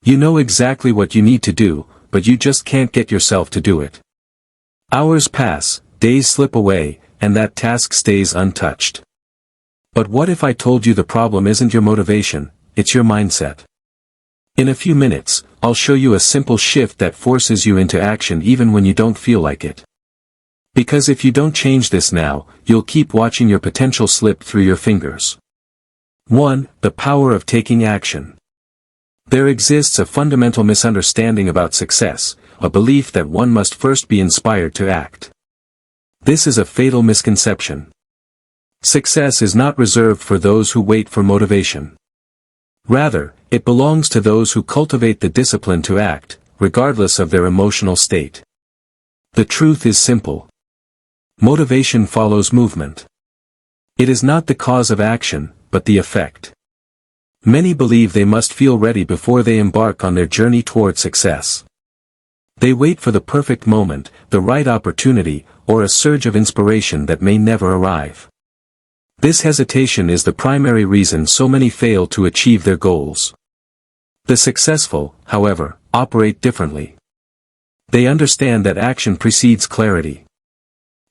You know exactly what you need to do, but you just can't get yourself to do it. Hours pass, days slip away, and that task stays untouched. But what if I told you the problem isn't your motivation, it's your mindset? In a few minutes, I'll show you a simple shift that forces you into action even when you don't feel like it. Because if you don't change this now, you'll keep watching your potential slip through your fingers. 1. The power of taking action. There exists a fundamental misunderstanding about success, a belief that one must first be inspired to act. This is a fatal misconception. Success is not reserved for those who wait for motivation. Rather, it belongs to those who cultivate the discipline to act, regardless of their emotional state. The truth is simple. Motivation follows movement. It is not the cause of action, but the effect. Many believe they must feel ready before they embark on their journey toward success. They wait for the perfect moment, the right opportunity, or a surge of inspiration that may never arrive. This hesitation is the primary reason so many fail to achieve their goals. The successful, however, operate differently. They understand that action precedes clarity.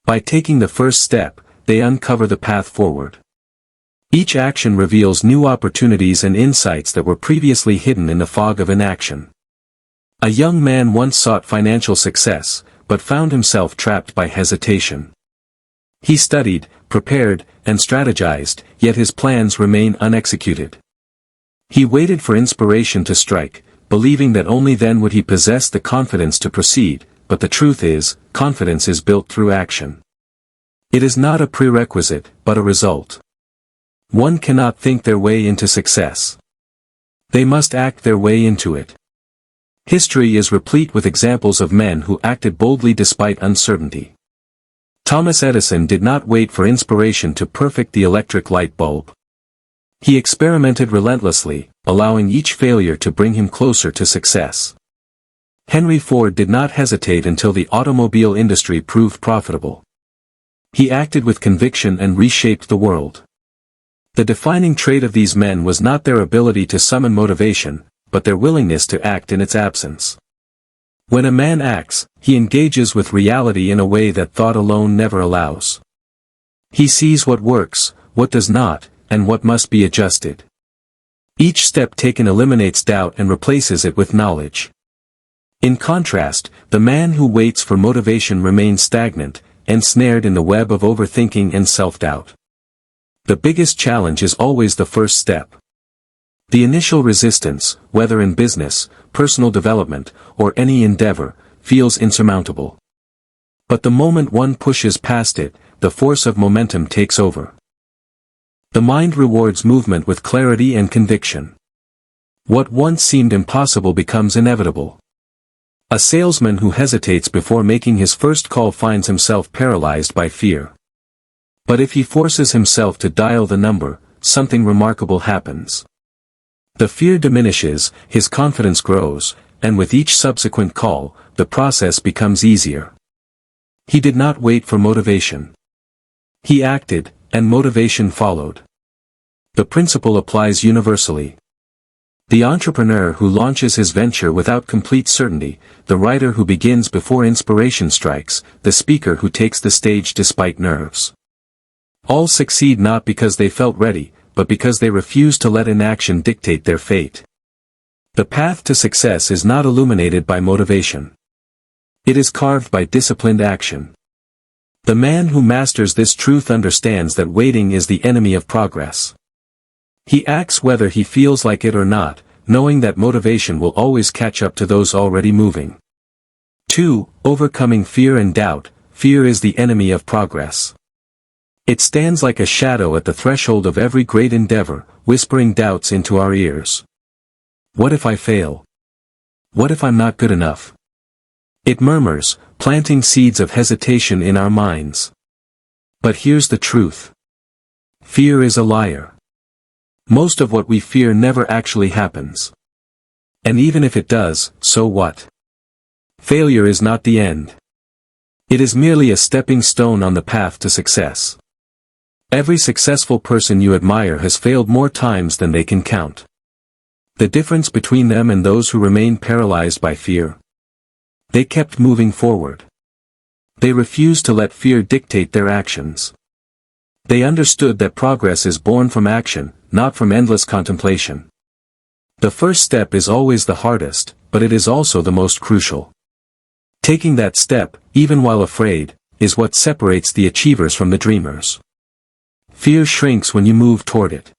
By taking the first step, they uncover the path forward. Each action reveals new opportunities and insights that were previously hidden in the fog of inaction. A young man once sought financial success, but found himself trapped by hesitation. He studied, prepared, and strategized, yet his plans remained unexecuted. He waited for inspiration to strike, believing that only then would he possess the confidence to proceed, but the truth is, confidence is built through action. It is not a prerequisite, but a result. One cannot think their way into success. They must act their way into it. History is replete with examples of men who acted boldly despite uncertainty. Thomas Edison did not wait for inspiration to perfect the electric light bulb. He experimented relentlessly, allowing each failure to bring him closer to success. Henry Ford did not hesitate until the automobile industry proved profitable. He acted with conviction and reshaped the world. The defining trait of these men was not their ability to summon motivation, but their willingness to act in its absence. When a man acts, he engages with reality in a way that thought alone never allows. He sees what works, what does not, and what must be adjusted. Each step taken eliminates doubt and replaces it with knowledge. In contrast, the man who waits for motivation remains stagnant, ensnared in the web of overthinking and self-doubt. The biggest challenge is always the first step. The initial resistance, whether in business, personal development, or any endeavor, feels insurmountable. But the moment one pushes past it, the force of momentum takes over. The mind rewards movement with clarity and conviction. What once seemed impossible becomes inevitable. A salesman who hesitates before making his first call finds himself paralyzed by fear. But if he forces himself to dial the number, something remarkable happens. The fear diminishes, his confidence grows, and with each subsequent call, the process becomes easier. He did not wait for motivation. He acted, and motivation followed. The principle applies universally. The entrepreneur who launches his venture without complete certainty, the writer who begins before inspiration strikes, the speaker who takes the stage despite nerves. All succeed not because they felt ready, but because they refused to let inaction dictate their fate. The path to success is not illuminated by motivation. It is carved by disciplined action. The man who masters this truth understands that waiting is the enemy of progress. He acts whether he feels like it or not, knowing that motivation will always catch up to those already moving. 2. Overcoming fear and doubt. Fear is the enemy of progress. It stands like a shadow at the threshold of every great endeavor, whispering doubts into our ears. What if I fail? What if I'm not good enough? It murmurs, planting seeds of hesitation in our minds. But here's the truth. Fear is a liar. Most of what we fear never actually happens. And even if it does, so what? Failure is not the end. It is merely a stepping stone on the path to success. Every successful person you admire has failed more times than they can count. The difference between them and those who remain paralyzed by fear? They kept moving forward. They refused to let fear dictate their actions. They understood that progress is born from action, not from endless contemplation. The first step is always the hardest, but it is also the most crucial. Taking that step, even while afraid, is what separates the achievers from the dreamers. Fear shrinks when you move toward it.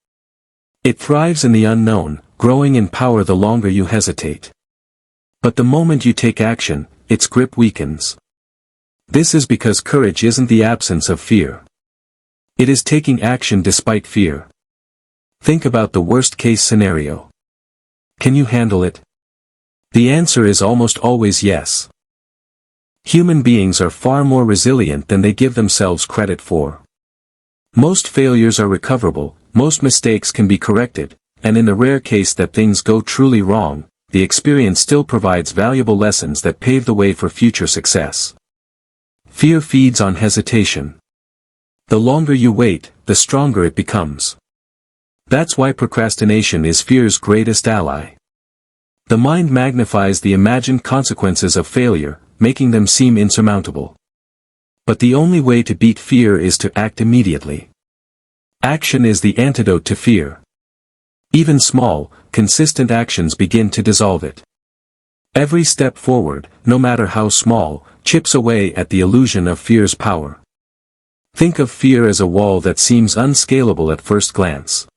It thrives in the unknown, growing in power the longer you hesitate. But the moment you take action, its grip weakens. This is because courage isn't the absence of fear. It is taking action despite fear. Think about the worst-case scenario. Can you handle it? The answer is almost always yes. Human beings are far more resilient than they give themselves credit for. Most failures are recoverable, most mistakes can be corrected, and in the rare case that things go truly wrong, the experience still provides valuable lessons that pave the way for future success. Fear feeds on hesitation. The longer you wait, the stronger it becomes. That's why procrastination is fear's greatest ally. The mind magnifies the imagined consequences of failure, making them seem insurmountable. But the only way to beat fear is to act immediately. Action is the antidote to fear. Even small, consistent actions begin to dissolve it. Every step forward, no matter how small, chips away at the illusion of fear's power. Think of fear as a wall that seems unscalable at first glance.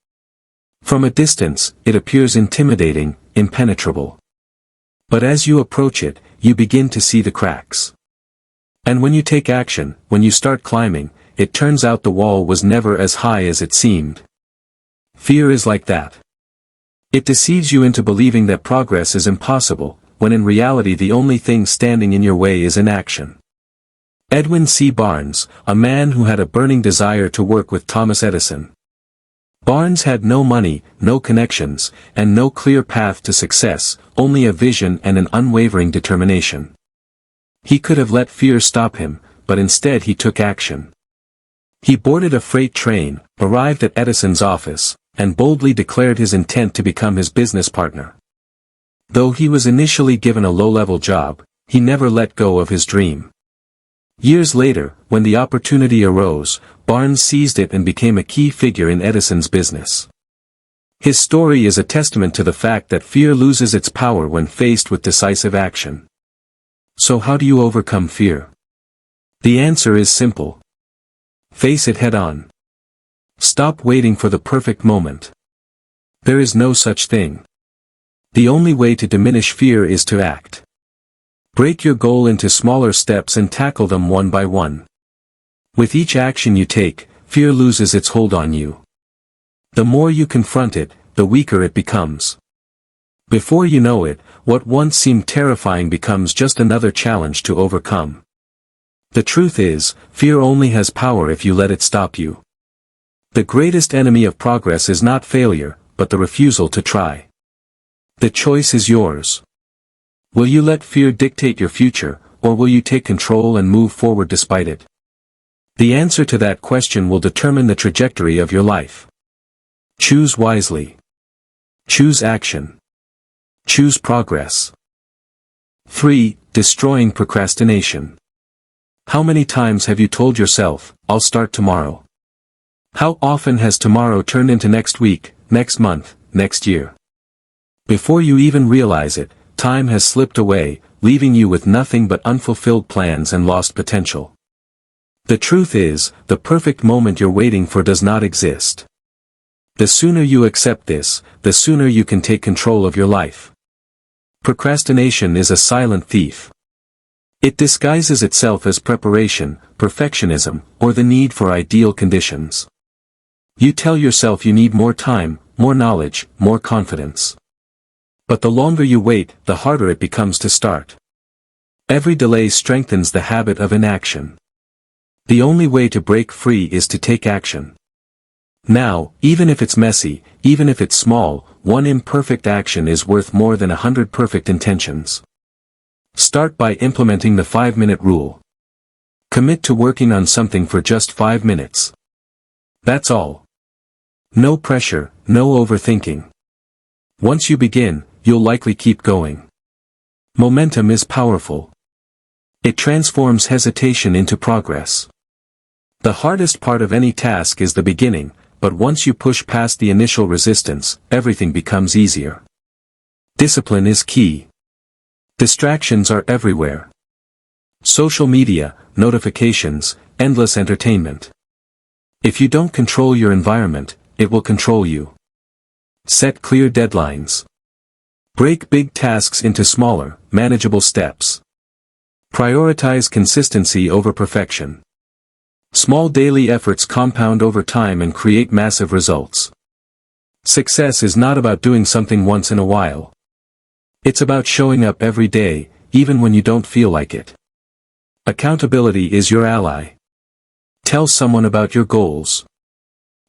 From a distance, it appears intimidating, impenetrable. But as you approach it, you begin to see the cracks. And when you take action, when you start climbing, it turns out the wall was never as high as it seemed. Fear is like that. It deceives you into believing that progress is impossible, when in reality the only thing standing in your way is inaction. Edwin C. Barnes, a man who had a burning desire to work with Thomas Edison. Barnes had no money, no connections, and no clear path to success, only a vision and an unwavering determination. He could have let fear stop him, but instead he took action. He boarded a freight train, arrived at Edison's office, and boldly declared his intent to become his business partner. Though he was initially given a low-level job, he never let go of his dream. Years later, when the opportunity arose, Barnes seized it and became a key figure in Edison's business. His story is a testament to the fact that fear loses its power when faced with decisive action. So how do you overcome fear? The answer is simple. Face it head-on. Stop waiting for the perfect moment. There is no such thing. The only way to diminish fear is to act. Break your goal into smaller steps and tackle them one by one. With each action you take, fear loses its hold on you. The more you confront it, the weaker it becomes. Before you know it, what once seemed terrifying becomes just another challenge to overcome. The truth is, fear only has power if you let it stop you. The greatest enemy of progress is not failure, but the refusal to try. The choice is yours. Will you let fear dictate your future, or will you take control and move forward despite it? The answer to that question will determine the trajectory of your life. Choose wisely. Choose action. Choose progress. 3. Destroying procrastination. How many times have you told yourself, "I'll start tomorrow"? How often has tomorrow turned into next week, next month, next year? Before you even realize it, time has slipped away, leaving you with nothing but unfulfilled plans and lost potential. The truth is, the perfect moment you're waiting for does not exist. The sooner you accept this, the sooner you can take control of your life. Procrastination is a silent thief. It disguises itself as preparation, perfectionism, or the need for ideal conditions. You tell yourself you need more time, more knowledge, more confidence. But the longer you wait, the harder it becomes to start. Every delay strengthens the habit of inaction. The only way to break free is to take action. Now, even if it's messy, even if it's small, one imperfect action is worth more than 100 perfect intentions. Start by implementing the 5-minute rule. Commit to working on something for just 5 minutes. That's all. No pressure, no overthinking. Once you begin, you'll likely keep going. Momentum is powerful. It transforms hesitation into progress. The hardest part of any task is the beginning, but once you push past the initial resistance, everything becomes easier. Discipline is key. Distractions are everywhere. Social media, notifications, endless entertainment. If you don't control your environment, it will control you. Set clear deadlines. Break big tasks into smaller, manageable steps. Prioritize consistency over perfection. Small daily efforts compound over time and create massive results. Success is not about doing something once in a while. It's about showing up every day, even when you don't feel like it. Accountability is your ally. Tell someone about your goals.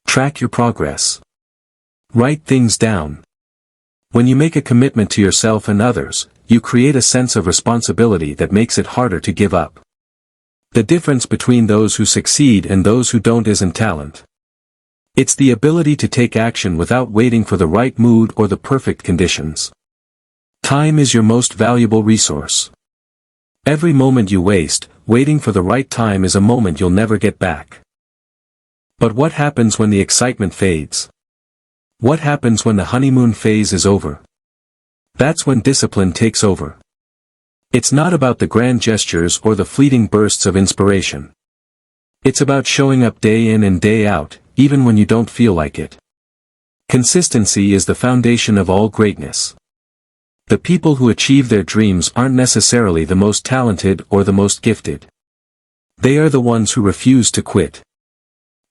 Track your progress. Write things down. When you make a commitment to yourself and others, you create a sense of responsibility that makes it harder to give up. The difference between those who succeed and those who don't isn't talent. It's the ability to take action without waiting for the right mood or the perfect conditions. Time is your most valuable resource. Every moment you waste, waiting for the right time is a moment you'll never get back. But what happens when the excitement fades? What happens when the honeymoon phase is over? That's when discipline takes over. It's not about the grand gestures or the fleeting bursts of inspiration. It's about showing up day in and day out, even when you don't feel like it. Consistency is the foundation of all greatness. The people who achieve their dreams aren't necessarily the most talented or the most gifted. They are the ones who refuse to quit.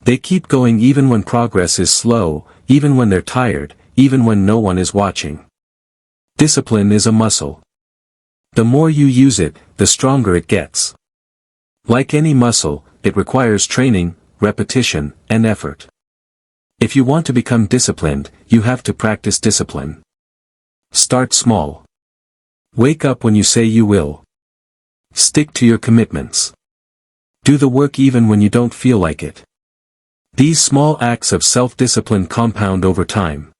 They keep going even when progress is slow, even when they're tired, even when no one is watching. Discipline is a muscle. The more you use it, the stronger it gets. Like any muscle, it requires training, repetition, and effort. If you want to become disciplined, you have to practice discipline. Start small. Wake up when you say you will. Stick to your commitments. Do the work even when you don't feel like it. These small acts of self-discipline compound over time.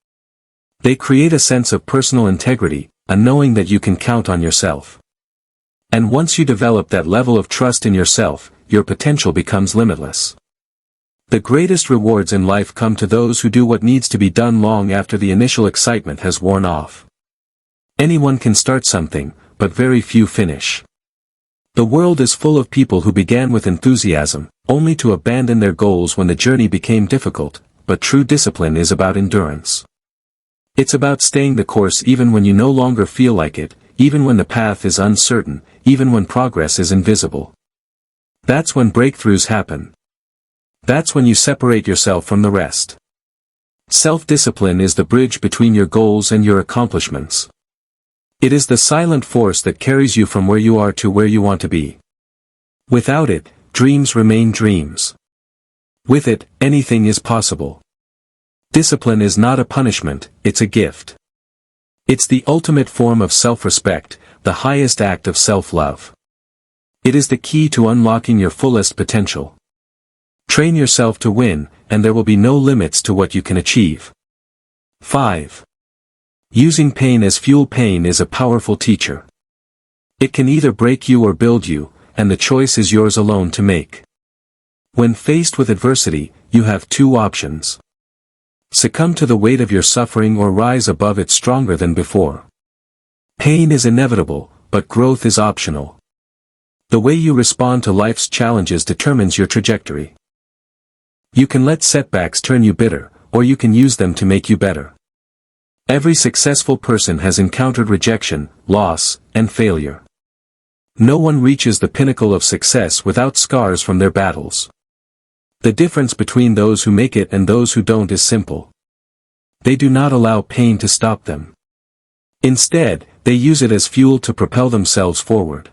They create a sense of personal integrity, a knowing that you can count on yourself. And once you develop that level of trust in yourself, your potential becomes limitless. The greatest rewards in life come to those who do what needs to be done long after the initial excitement has worn off. Anyone can start something, but very few finish. The world is full of people who began with enthusiasm, only to abandon their goals when the journey became difficult, but true discipline is about endurance. It's about staying the course even when you no longer feel like it, even when the path is uncertain, even when progress is invisible. That's when breakthroughs happen. That's when you separate yourself from the rest. Self-discipline is the bridge between your goals and your accomplishments. It is the silent force that carries you from where you are to where you want to be. Without it, dreams remain dreams. With it, anything is possible. Discipline is not a punishment, it's a gift. It's the ultimate form of self-respect, the highest act of self-love. It is the key to unlocking your fullest potential. Train yourself to win, and there will be no limits to what you can achieve. 5. Using pain as fuel. Pain is a powerful teacher. It can either break you or build you, and the choice is yours alone to make. When faced with adversity, you have two options. Succumb to the weight of your suffering or rise above it stronger than before. Pain is inevitable, but growth is optional. The way you respond to life's challenges determines your trajectory. You can let setbacks turn you bitter, or you can use them to make you better. Every successful person has encountered rejection, loss, and failure. No one reaches the pinnacle of success without scars from their battles. The difference between those who make it and those who don't is simple. They do not allow pain to stop them. Instead, they use it as fuel to propel themselves forward.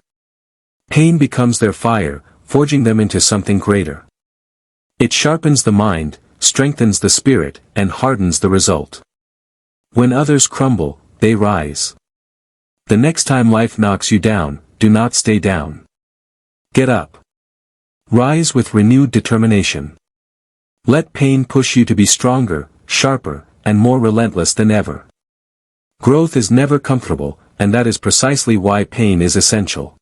Pain becomes their fire, forging them into something greater. It sharpens the mind, strengthens the spirit, and hardens the result. When others crumble, they rise. The next time life knocks you down, do not stay down. Get up. Rise with renewed determination. Let pain push you to be stronger, sharper, and more relentless than ever. Growth is never comfortable, and that is precisely why pain is essential.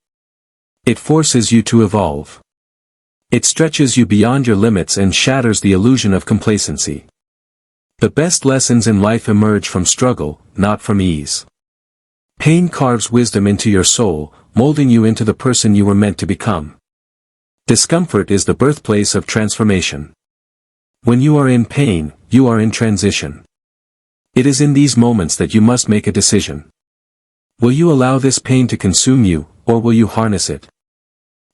It forces you to evolve. It stretches you beyond your limits and shatters the illusion of complacency. The best lessons in life emerge from struggle, not from ease. Pain carves wisdom into your soul, molding you into the person you were meant to become. Discomfort is the birthplace of transformation. When you are in pain, you are in transition. It is in these moments that you must make a decision. Will you allow this pain to consume you, or will you harness it?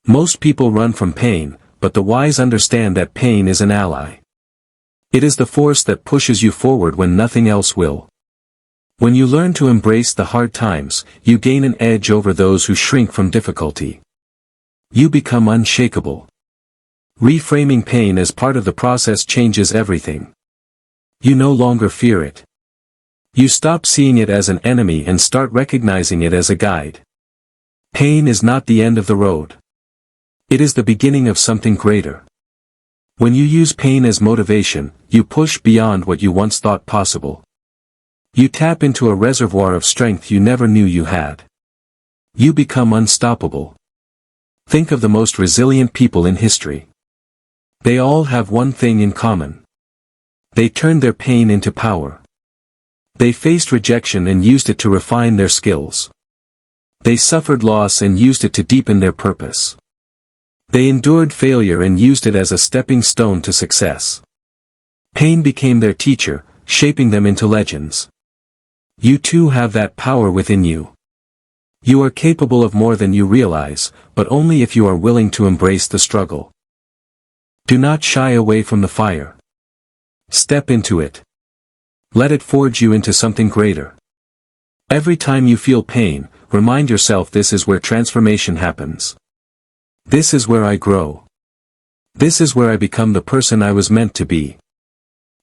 Most people run from pain, but the wise understand that pain is an ally. It is the force that pushes you forward when nothing else will. When you learn to embrace the hard times, you gain an edge over those who shrink from difficulty. You become unshakable. Reframing pain as part of the process changes everything. You no longer fear it. You stop seeing it as an enemy and start recognizing it as a guide. Pain is not the end of the road. It is the beginning of something greater. When you use pain as motivation, you push beyond what you once thought possible. You tap into a reservoir of strength you never knew you had. You become unstoppable. Think of the most resilient people in history. They all have one thing in common. They turned their pain into power. They faced rejection and used it to refine their skills. They suffered loss and used it to deepen their purpose. They endured failure and used it as a stepping stone to success. Pain became their teacher, shaping them into legends. You too have that power within you. You are capable of more than you realize, but only if you are willing to embrace the struggle. Do not shy away from the fire. Step into it. Let it forge you into something greater. Every time you feel pain, remind yourself this is where transformation happens. This is where I grow. This is where I become the person I was meant to be.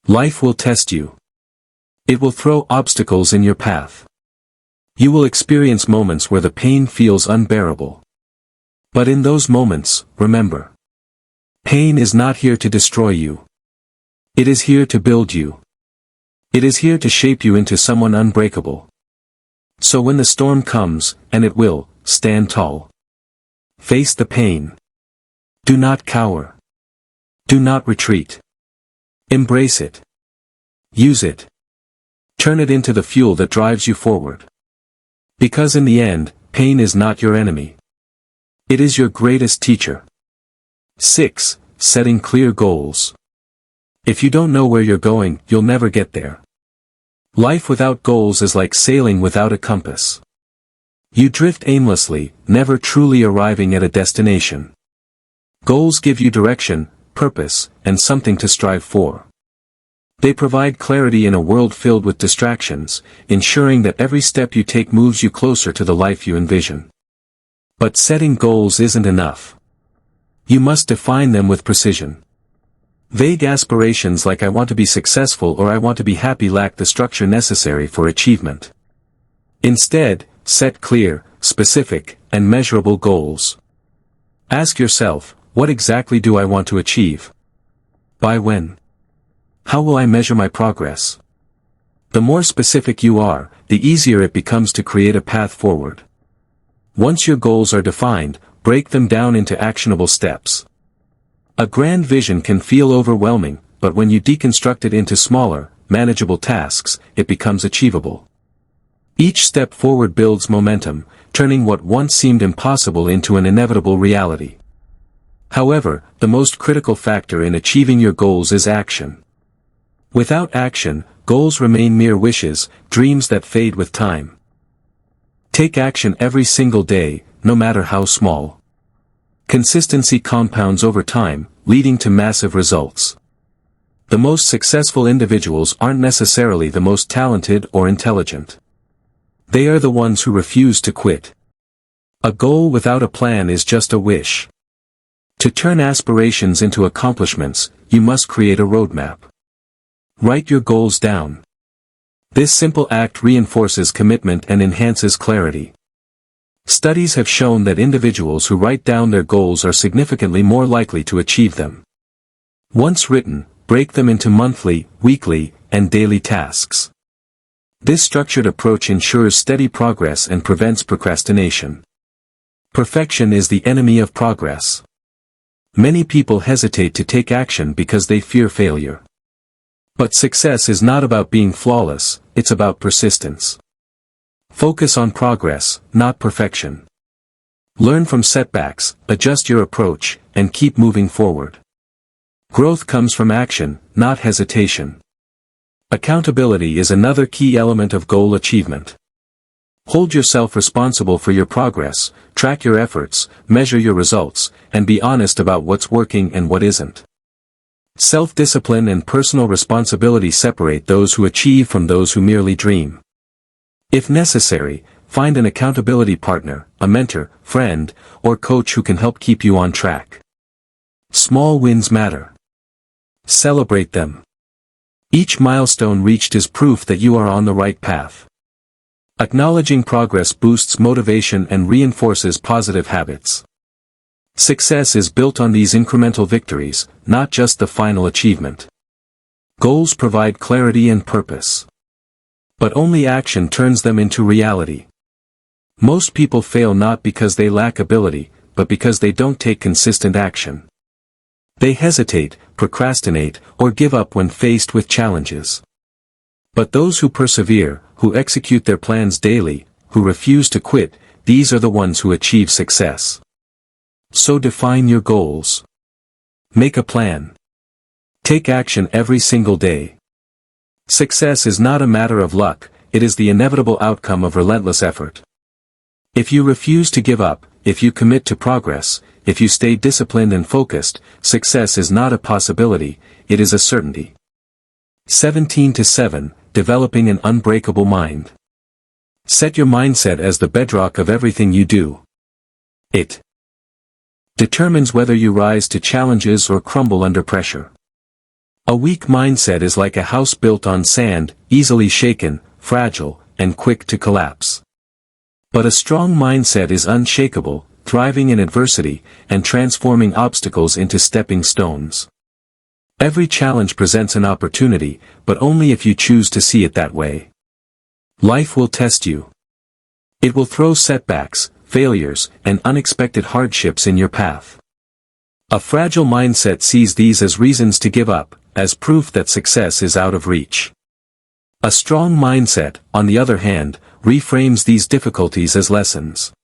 Life will test you. It will throw obstacles in your path. You will experience moments where the pain feels unbearable. But in those moments, remember. Pain is not here to destroy you. It is here to build you. It is here to shape you into someone unbreakable. So when the storm comes, and it will, stand tall. Face the pain. Do not cower. Do not retreat. Embrace it. Use it. Turn it into the fuel that drives you forward. Because in the end, pain is not your enemy. It is your greatest teacher. 6. Setting clear goals. If you don't know where you're going, you'll never get there. Life without goals is like sailing without a compass. You drift aimlessly, never truly arriving at a destination. Goals give you direction, purpose, and something to strive for. They provide clarity in a world filled with distractions, ensuring that every step you take moves you closer to the life you envision. But setting goals isn't enough. You must define them with precision. Vague aspirations like I want to be successful or I want to be happy lack the structure necessary for achievement. Instead, set clear, specific, and measurable goals. Ask yourself, what exactly do I want to achieve? By when? How will I measure my progress? The more specific you are, the easier it becomes to create a path forward. Once your goals are defined, break them down into actionable steps. A grand vision can feel overwhelming, but when you deconstruct it into smaller, manageable tasks, it becomes achievable. Each step forward builds momentum, turning what once seemed impossible into an inevitable reality. However, the most critical factor in achieving your goals is action. Without action, goals remain mere wishes, dreams that fade with time. Take action every single day, no matter how small. Consistency compounds over time, leading to massive results. The most successful individuals aren't necessarily the most talented or intelligent. They are the ones who refuse to quit. A goal without a plan is just a wish. To turn aspirations into accomplishments, you must create a roadmap. Write your goals down. This simple act reinforces commitment and enhances clarity. Studies have shown that individuals who write down their goals are significantly more likely to achieve them. Once written, break them into monthly, weekly, and daily tasks. This structured approach ensures steady progress and prevents procrastination. Perfection is the enemy of progress. Many people hesitate to take action because they fear failure. But success is not about being flawless, it's about persistence. Focus on progress, not perfection. Learn from setbacks, adjust your approach, and keep moving forward. Growth comes from action, not hesitation. Accountability is another key element of goal achievement. Hold yourself responsible for your progress, track your efforts, measure your results, and be honest about what's working and what isn't. Self-discipline and personal responsibility separate those who achieve from those who merely dream. If necessary, find an accountability partner, a mentor, friend, or coach who can help keep you on track. Small wins matter. Celebrate them. Each milestone reached is proof that you are on the right path. Acknowledging progress boosts motivation and reinforces positive habits. Success is built on these incremental victories, not just the final achievement. Goals provide clarity and purpose. But only action turns them into reality. Most people fail not because they lack ability, but because they don't take consistent action. They hesitate, procrastinate, or give up when faced with challenges. But those who persevere, who execute their plans daily, who refuse to quit, these are the ones who achieve success. So define your goals. Make a plan. Take action every single day. Success is not a matter of luck, it is the inevitable outcome of relentless effort. If you refuse to give up, if you commit to progress, if you stay disciplined and focused, success is not a possibility, it is a certainty. 17-7, Developing an unbreakable mind. Set your mindset as the bedrock of everything you do. It determines whether you rise to challenges or crumble under pressure. A weak mindset is like a house built on sand, easily shaken, fragile, and quick to collapse. But a strong mindset is unshakable, thriving in adversity, and transforming obstacles into stepping stones. Every challenge presents an opportunity, but only if you choose to see it that way. Life will test you. It will throw setbacks, failures, and unexpected hardships in your path. A fragile mindset sees these as reasons to give up, as proof that success is out of reach. A strong mindset, on the other hand, reframes these difficulties as lessons.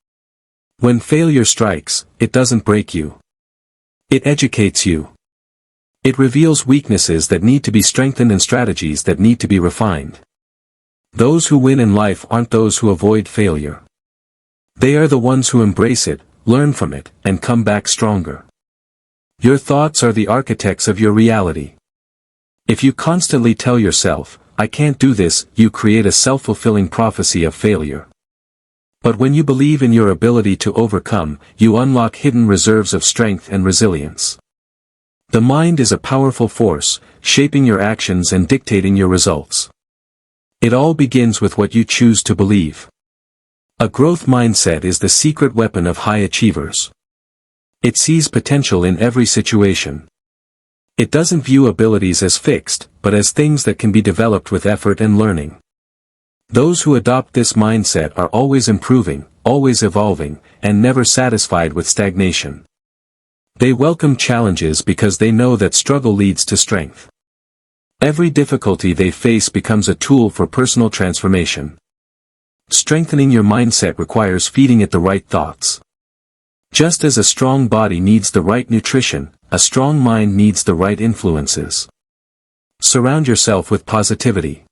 When failure strikes, it doesn't break you. It educates you. It reveals weaknesses that need to be strengthened and strategies that need to be refined. Those who win in life aren't those who avoid failure. They are the ones who embrace it, learn from it, and come back stronger. Your thoughts are the architects of your reality. If you constantly tell yourself, "I can't do this," you create a self-fulfilling prophecy of failure. But when you believe in your ability to overcome, you unlock hidden reserves of strength and resilience. The mind is a powerful force, shaping your actions and dictating your results. It all begins with what you choose to believe. A growth mindset is the secret weapon of high achievers. It sees potential in every situation. It doesn't view abilities as fixed, but as things that can be developed with effort and learning. Those who adopt this mindset are always improving, always evolving, and never satisfied with stagnation. They welcome challenges because they know that struggle leads to strength. Every difficulty they face becomes a tool for personal transformation. Strengthening your mindset requires feeding it the right thoughts. Just as a strong body needs the right nutrition, a strong mind needs the right influences. Surround yourself with positivity.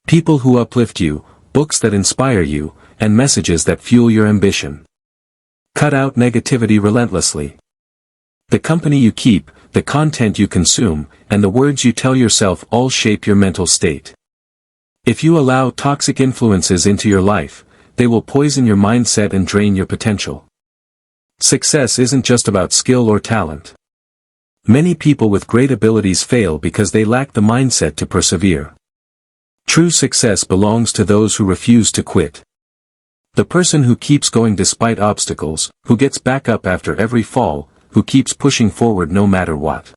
People who uplift you, books that inspire you, and messages that fuel your ambition. Cut out negativity relentlessly. The company you keep, the content you consume, and the words you tell yourself all shape your mental state. If you allow toxic influences into your life, they will poison your mindset and drain your potential. Success isn't just about skill or talent. Many people with great abilities fail because they lack the mindset to persevere. True success belongs to those who refuse to quit. The person who keeps going despite obstacles, who gets back up after every fall, who keeps pushing forward no matter what.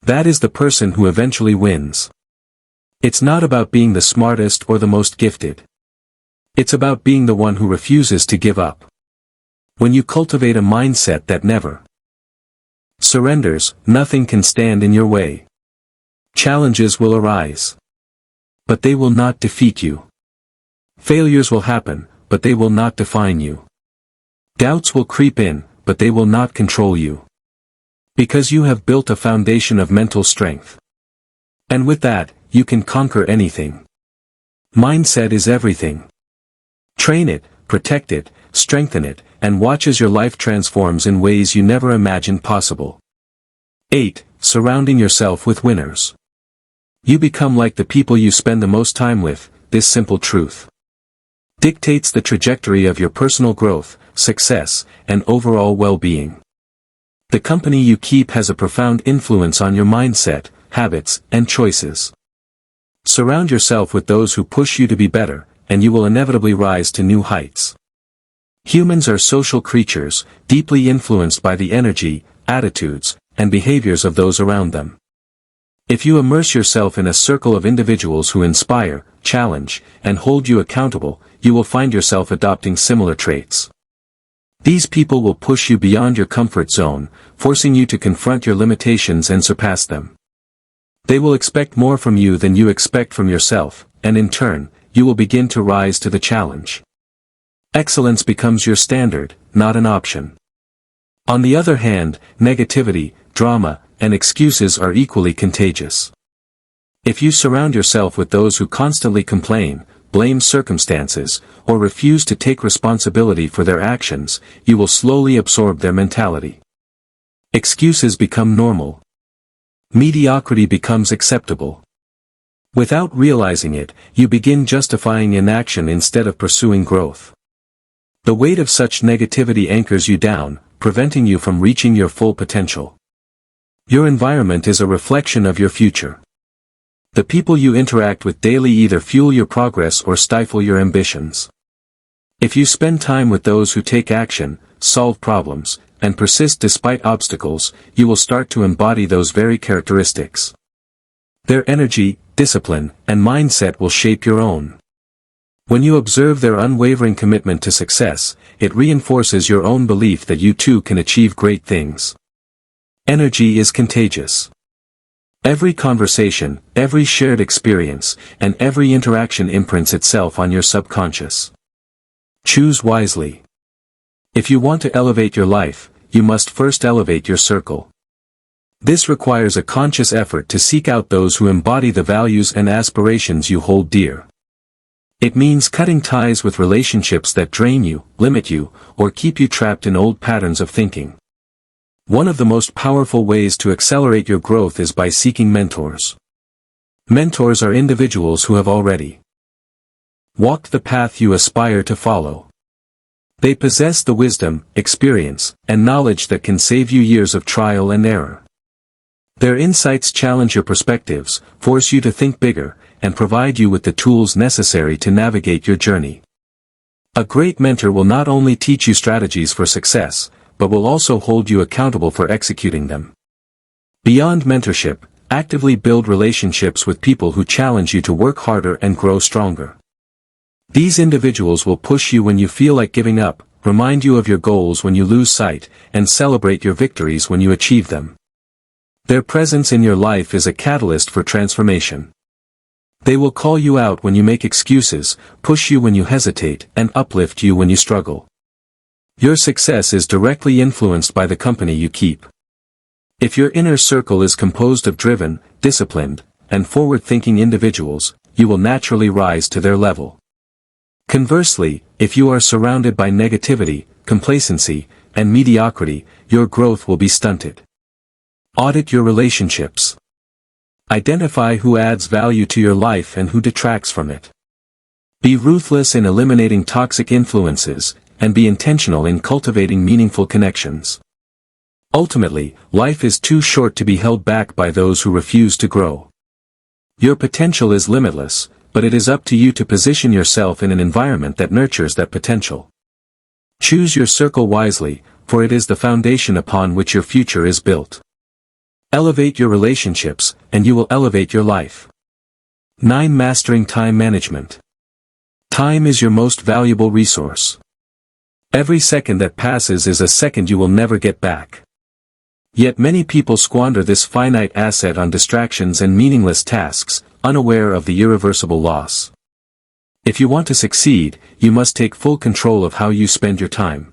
That is the person who eventually wins. It's not about being the smartest or the most gifted. It's about being the one who refuses to give up. When you cultivate a mindset that never surrenders, nothing can stand in your way. Challenges will arise, but they will not defeat you. Failures will happen, but they will not define you. Doubts will creep in, but they will not control you. Because you have built a foundation of mental strength. And with that, you can conquer anything. Mindset is everything. Train it, protect it, strengthen it, and watch as your life transforms in ways you never imagined possible. 8. Surrounding yourself with winners. You become like the people you spend the most time with. This simple truth dictates the trajectory of your personal growth, success, and overall well-being. The company you keep has a profound influence on your mindset, habits, and choices. Surround yourself with those who push you to be better, and you will inevitably rise to new heights. Humans are social creatures, deeply influenced by the energy, attitudes, and behaviors of those around them. If you immerse yourself in a circle of individuals who inspire, challenge, and hold you accountable, you will find yourself adopting similar traits. These people will push you beyond your comfort zone, forcing you to confront your limitations and surpass them. They will expect more from you than you expect from yourself, and in turn, you will begin to rise to the challenge. Excellence becomes your standard, not an option. On the other hand, negativity, drama, and excuses are equally contagious. If you surround yourself with those who constantly complain, blame circumstances, or refuse to take responsibility for their actions, you will slowly absorb their mentality. Excuses become normal. Mediocrity becomes acceptable. Without realizing it, you begin justifying inaction instead of pursuing growth. The weight of such negativity anchors you down, preventing you from reaching your full potential. Your environment is a reflection of your future. The people you interact with daily either fuel your progress or stifle your ambitions. If you spend time with those who take action, solve problems, and persist despite obstacles, you will start to embody those very characteristics. Their energy, discipline, and mindset will shape your own. When you observe their unwavering commitment to success, it reinforces your own belief that you too can achieve great things. Energy is contagious. Every conversation, every shared experience, and every interaction imprints itself on your subconscious. Choose wisely. If you want to elevate your life, you must first elevate your circle. This requires a conscious effort to seek out those who embody the values and aspirations you hold dear. It means cutting ties with relationships that drain you, limit you, or keep you trapped in old patterns of thinking. One of the most powerful ways to accelerate your growth is by seeking mentors. Mentors are individuals who have already walked the path you aspire to follow. They possess the wisdom, experience, and knowledge that can save you years of trial and error. Their insights challenge your perspectives, force you to think bigger, and provide you with the tools necessary to navigate your journey. A great mentor will not only teach you strategies for success, but will also hold you accountable for executing them. Beyond mentorship, actively build relationships with people who challenge you to work harder and grow stronger. These individuals will push you when you feel like giving up, remind you of your goals when you lose sight, and celebrate your victories when you achieve them. Their presence in your life is a catalyst for transformation. They will call you out when you make excuses, push you when you hesitate, and uplift you when you struggle. Your success is directly influenced by the company you keep. If your inner circle is composed of driven, disciplined, and forward-thinking individuals, you will naturally rise to their level. Conversely, if you are surrounded by negativity, complacency, and mediocrity, your growth will be stunted. Audit your relationships. Identify who adds value to your life and who detracts from it. Be ruthless in eliminating toxic influences, and be intentional in cultivating meaningful connections. Ultimately, life is too short to be held back by those who refuse to grow. Your potential is limitless, but it is up to you to position yourself in an environment that nurtures that potential. Choose your circle wisely, for it is the foundation upon which your future is built. Elevate your relationships, and you will elevate your life. 9. Mastering time management. Time is your most valuable resource. Every second that passes is a second you will never get back. Yet many people squander this finite asset on distractions and meaningless tasks, unaware of the irreversible loss. If you want to succeed, you must take full control of how you spend your time.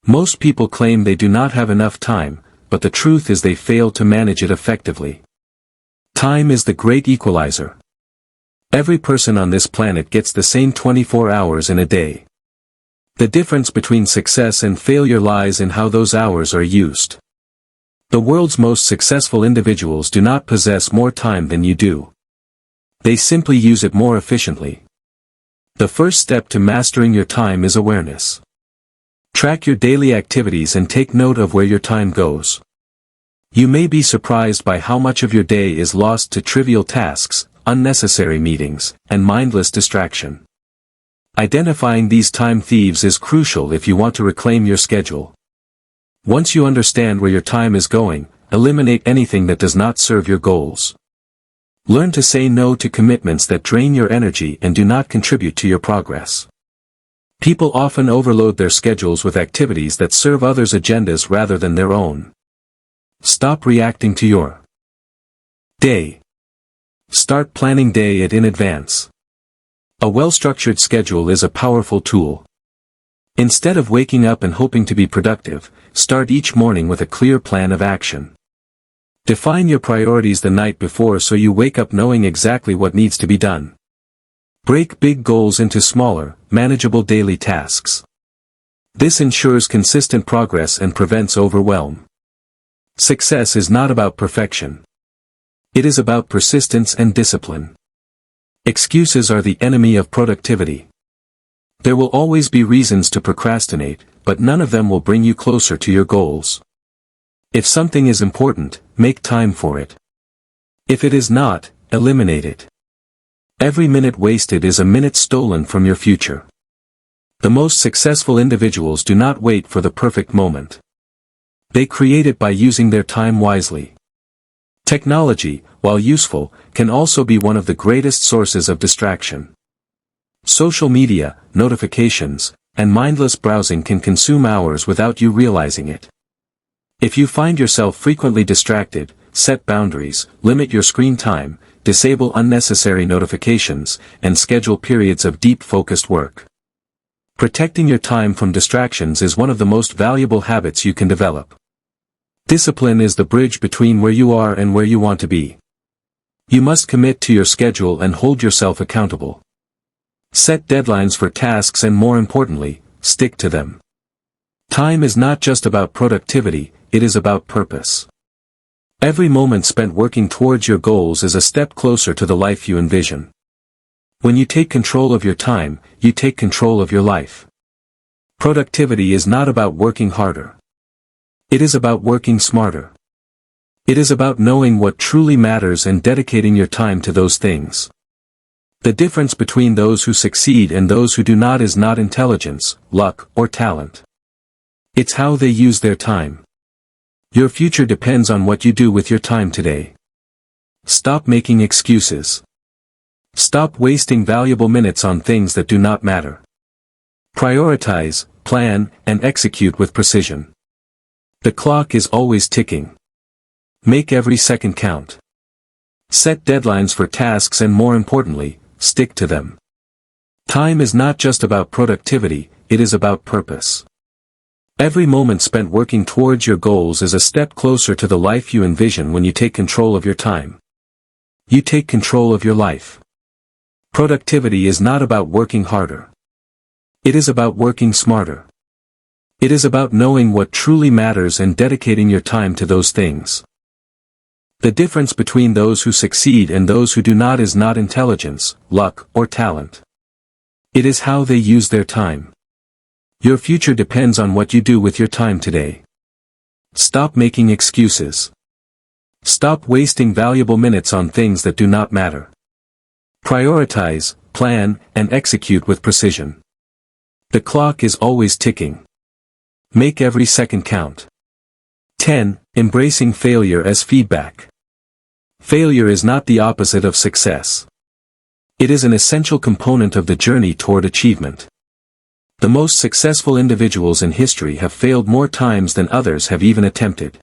Most people claim they do not have enough time, but the truth is they fail to manage it effectively. Time is the great equalizer. Every person on this planet gets the same 24 hours in a day. The difference between success and failure lies in how those hours are used. The world's most successful individuals do not possess more time than you do. They simply use it more efficiently. The first step to mastering your time is awareness. Track your daily activities and take note of where your time goes. You may be surprised by how much of your day is lost to trivial tasks, unnecessary meetings, and mindless distraction. Identifying these time thieves is crucial if you want to reclaim your schedule. Once you understand where your time is going, eliminate anything that does not serve your goals. Learn to say no to commitments that drain your energy and do not contribute to your progress. People often overload their schedules with activities that serve others' agendas rather than their own. Stop reacting to your day. Start planning day in advance. A well-structured schedule is a powerful tool. Instead of waking up and hoping to be productive, start each morning with a clear plan of action. Define your priorities the night before so you wake up knowing exactly what needs to be done. Break big goals into smaller, manageable daily tasks. This ensures consistent progress and prevents overwhelm. Success is not about perfection. It is about persistence and discipline. Excuses are the enemy of productivity. There will always be reasons to procrastinate, but none of them will bring you closer to your goals. If something is important, make time for it. If it is not, eliminate it. Every minute wasted is a minute stolen from your future. The most successful individuals do not wait for the perfect moment. They create it by using their time wisely. Technology, while useful, can also be one of the greatest sources of distraction. Social media, notifications, and mindless browsing can consume hours without you realizing it. If you find yourself frequently distracted, set boundaries, limit your screen time, disable unnecessary notifications, and schedule periods of deep focused work. Protecting your time from distractions is one of the most valuable habits you can develop. Discipline is the bridge between where you are and where you want to be. You must commit to your schedule and hold yourself accountable. Set deadlines for tasks and, more importantly, stick to them. Time is not just about productivity, it is about purpose. Every moment spent working towards your goals is a step closer to the life you envision. When you take control of your time, you take control of your life. Productivity is not about working harder. It is about working smarter. It is about knowing what truly matters and dedicating your time to those things. The difference between those who succeed and those who do not is not intelligence, luck, or talent. It's how they use their time. Your future depends on what you do with your time today. Stop making excuses. Stop wasting valuable minutes on things that do not matter. Prioritize, plan, and execute with precision. The clock is always ticking. Make every second count. Set deadlines for tasks and, more importantly, stick to them. Time is not just about productivity, it is about purpose. Every moment spent working towards your goals is a step closer to the life you envision when you take control of your time. You take control of your life. Productivity is not about working harder. It is about working smarter. It is about knowing what truly matters and dedicating your time to those things. The difference between those who succeed and those who do not is not intelligence, luck, or talent. It is how they use their time. Your future depends on what you do with your time today. Stop making excuses. Stop wasting valuable minutes on things that do not matter. Prioritize, plan, and execute with precision. The clock is always ticking. Make every second count. 10. Embracing failure as feedback. Failure is not the opposite of success. It is an essential component of the journey toward achievement. The most successful individuals in history have failed more times than others have even attempted.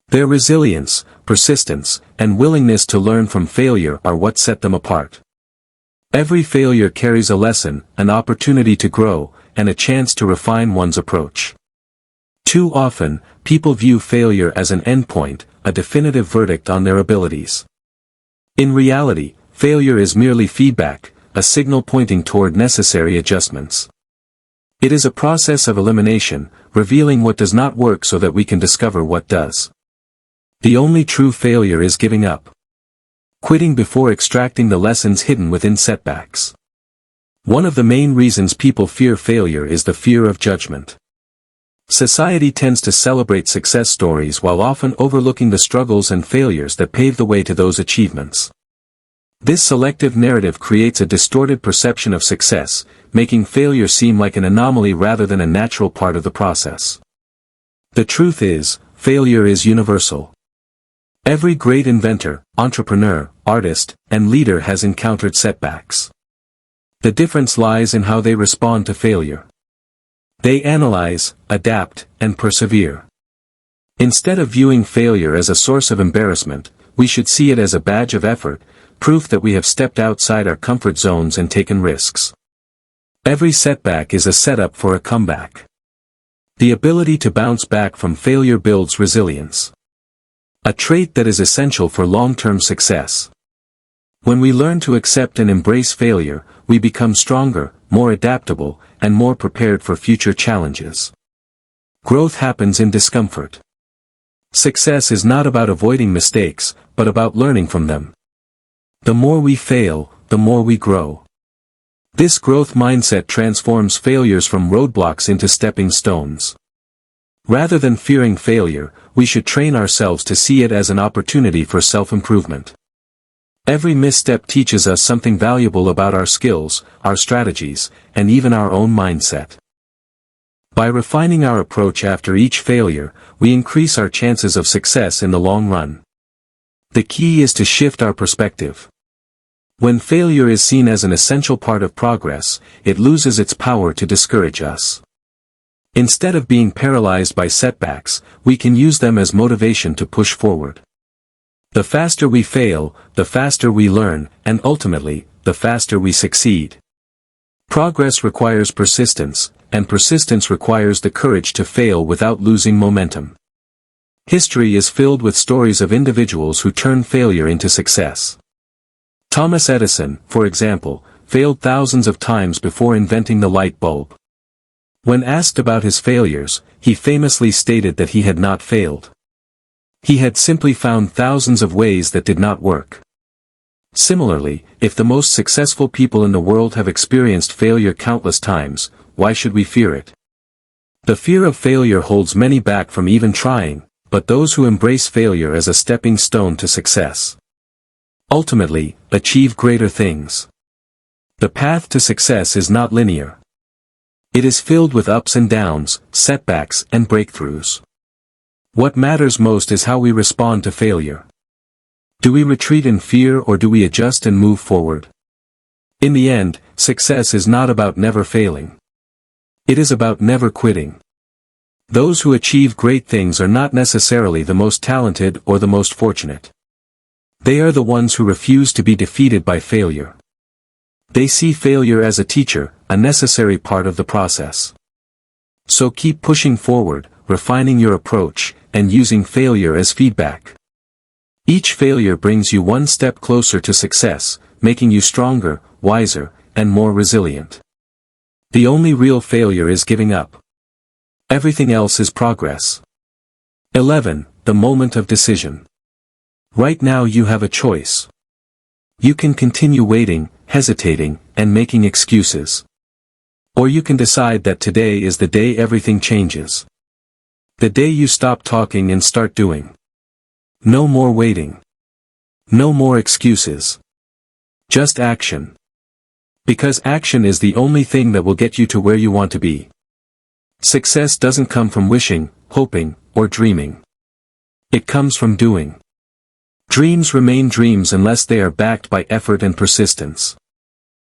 Their resilience, persistence, and willingness to learn from failure are what set them apart. Every failure carries a lesson, an opportunity to grow, and a chance to refine one's approach. Too often, people view failure as an endpoint, a definitive verdict on their abilities. In reality, failure is merely feedback, a signal pointing toward necessary adjustments. It is a process of elimination, revealing what does not work so that we can discover what does. The only true failure is giving up. Quitting before extracting the lessons hidden within setbacks. One of the main reasons people fear failure is the fear of judgment. Society tends to celebrate success stories while often overlooking the struggles and failures that pave the way to those achievements. This selective narrative creates a distorted perception of success, making failure seem like an anomaly rather than a natural part of the process. The truth is, failure is universal. Every great inventor, entrepreneur, artist, and leader has encountered setbacks. The difference lies in how they respond to failure. They analyze, adapt, and persevere. Instead of viewing failure as a source of embarrassment, we should see it as a badge of effort, proof that we have stepped outside our comfort zones and taken risks. Every setback is a setup for a comeback. The ability to bounce back from failure builds resilience. A trait that is essential for long-term success. When we learn to accept and embrace failure, we become stronger, more adaptable, and more prepared for future challenges. Growth happens in discomfort. Success is not about avoiding mistakes, but about learning from them. The more we fail, the more we grow. This growth mindset transforms failures from roadblocks into stepping stones. Rather than fearing failure, we should train ourselves to see it as an opportunity for self-improvement. Every misstep teaches us something valuable about our skills, our strategies, and even our own mindset. By refining our approach after each failure, we increase our chances of success in the long run. The key is to shift our perspective. When failure is seen as an essential part of progress, it loses its power to discourage us. Instead of being paralyzed by setbacks, we can use them as motivation to push forward. The faster we fail, the faster we learn, and ultimately, the faster we succeed. Progress requires persistence, and persistence requires the courage to fail without losing momentum. History is filled with stories of individuals who turned failure into success. Thomas Edison, for example, failed thousands of times before inventing the light bulb. When asked about his failures, he famously stated that he had not failed. He had simply found thousands of ways that did not work. Similarly, if the most successful people in the world have experienced failure countless times, why should we fear it? The fear of failure holds many back from even trying, but those who embrace failure as a stepping stone to success ultimately achieve greater things. The path to success is not linear. It is filled with ups and downs, setbacks and breakthroughs. What matters most is how we respond to failure. Do we retreat in fear or do we adjust and move forward? In the end, success is not about never failing. It is about never quitting. Those who achieve great things are not necessarily the most talented or the most fortunate. They are the ones who refuse to be defeated by failure. They see failure as a teacher, a necessary part of the process. So keep pushing forward, refining your approach, and using failure as feedback. Each failure brings you one step closer to success, making you stronger, wiser, and more resilient. The only real failure is giving up. Everything else is progress. 11. The moment of decision. Right now you have a choice. You can continue waiting, hesitating, and making excuses. Or you can decide that today is the day everything changes. The day you stop talking and start doing. No more waiting. No more excuses. Just action. Because action is the only thing that will get you to where you want to be. Success doesn't come from wishing, hoping, or dreaming. It comes from doing. Dreams remain dreams unless they are backed by effort and persistence.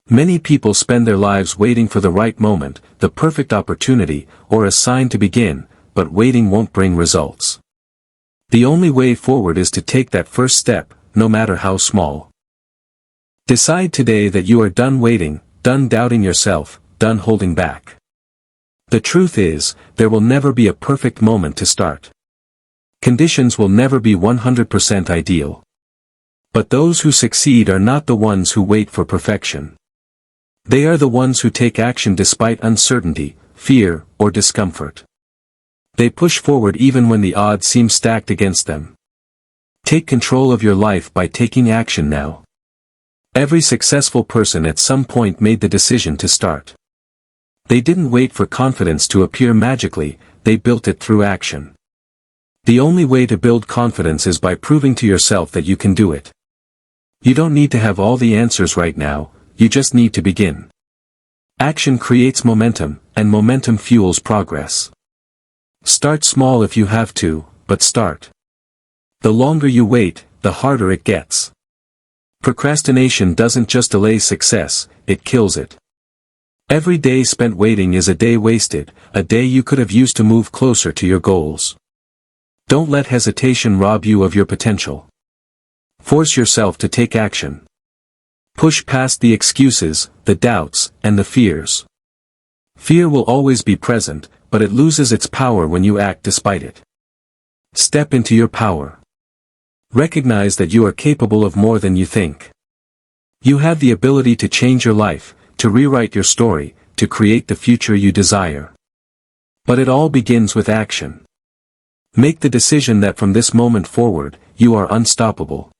Many people spend their lives waiting for the right moment, the perfect opportunity, or a sign to begin, but waiting won't bring results. The only way forward is to take that first step, no matter how small. Decide today that you are done waiting, done doubting yourself, done holding back. The truth is, there will never be a perfect moment to start. Conditions will never be 100% ideal. But those who succeed are not the ones who wait for perfection. They are the ones who take action despite uncertainty, fear, or discomfort. They push forward even when the odds seem stacked against them. Take control of your life by taking action now. Every successful person at some point made the decision to start. They didn't wait for confidence to appear magically, they built it through action. The only way to build confidence is by proving to yourself that you can do it. You don't need to have all the answers right now, you just need to begin. Action creates momentum, and momentum fuels progress. Start small if you have to, but start. The longer you wait, the harder it gets. Procrastination doesn't just delay success, it kills it. Every day spent waiting is a day wasted, a day you could have used to move closer to your goals. Don't let hesitation rob you of your potential. Force yourself to take action. Push past the excuses, the doubts, and the fears. Fear will always be present, but it loses its power when you act despite it. Step into your power. Recognize that you are capable of more than you think. You have the ability to change your life, to rewrite your story, to create the future you desire. But it all begins with action. Make the decision that from this moment forward, you are unstoppable.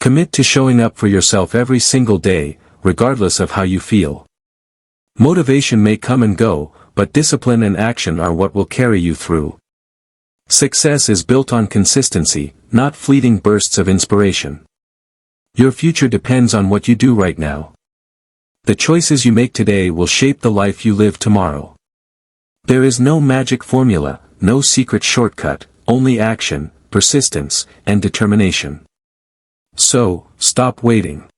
Commit to showing up for yourself every single day, regardless of how you feel. Motivation may come and go, but discipline and action are what will carry you through. Success is built on consistency, not fleeting bursts of inspiration. Your future depends on what you do right now. The choices you make today will shape the life you live tomorrow. There is no magic formula, no secret shortcut, only action, persistence, and determination. So, stop waiting.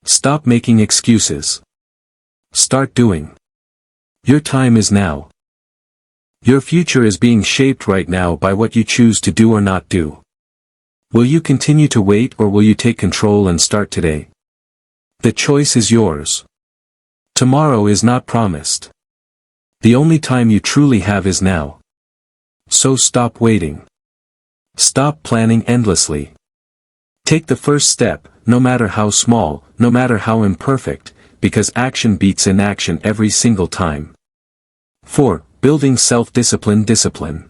Stop making excuses. Start doing. Your time is now. Your future is being shaped right now by what you choose to do or not do. Will you continue to wait or will you take control and start today? The choice is yours. Tomorrow is not promised. The only time you truly have is now. So stop waiting. Stop planning endlessly. Take the first step, no matter how small, no matter how imperfect, because action beats inaction every single time. 4. Building self-discipline. Discipline.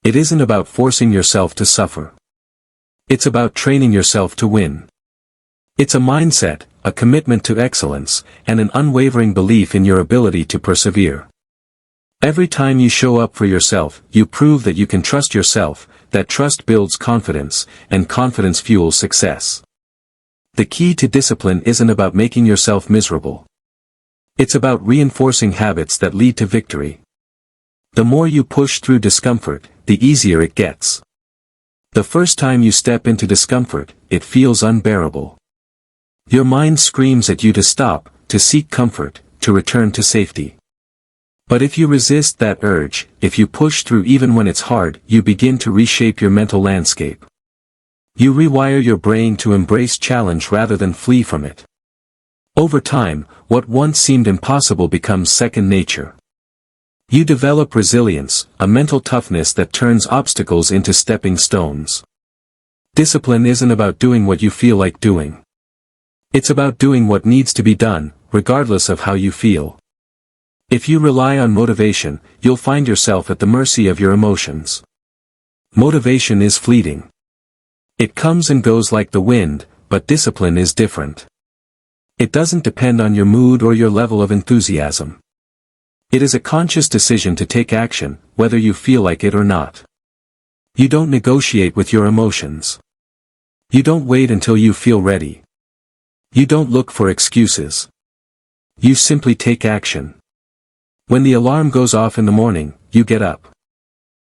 It isn't about forcing yourself to suffer. It's about training yourself to win. It's a mindset, a commitment to excellence, and an unwavering belief in your ability to persevere. Every time you show up for yourself, you prove that you can trust yourself, that trust builds confidence, and confidence fuels success. The key to discipline isn't about making yourself miserable. It's about reinforcing habits that lead to victory. The more you push through discomfort, the easier it gets. The first time you step into discomfort, it feels unbearable. Your mind screams at you to stop, to seek comfort, to return to safety. But if you resist that urge, if you push through even when it's hard, you begin to reshape your mental landscape. You rewire your brain to embrace challenge rather than flee from it. Over time, what once seemed impossible becomes second nature. You develop resilience, a mental toughness that turns obstacles into stepping stones. Discipline isn't about doing what you feel like doing. It's about doing what needs to be done, regardless of how you feel. If you rely on motivation, you'll find yourself at the mercy of your emotions. Motivation is fleeting. It comes and goes like the wind, but discipline is different. It doesn't depend on your mood or your level of enthusiasm. It is a conscious decision to take action, whether you feel like it or not. You don't negotiate with your emotions. You don't wait until you feel ready. You don't look for excuses. You simply take action. When the alarm goes off in the morning, you get up.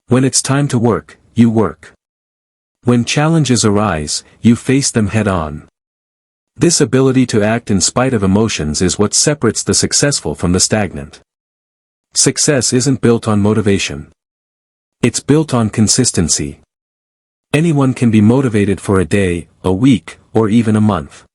When it's time to work, you work. When challenges arise, you face them head on. This ability to act in spite of emotions is what separates the successful from the stagnant. Success isn't built on motivation. It's built on consistency. Anyone can be motivated for a day, a week, or even a month.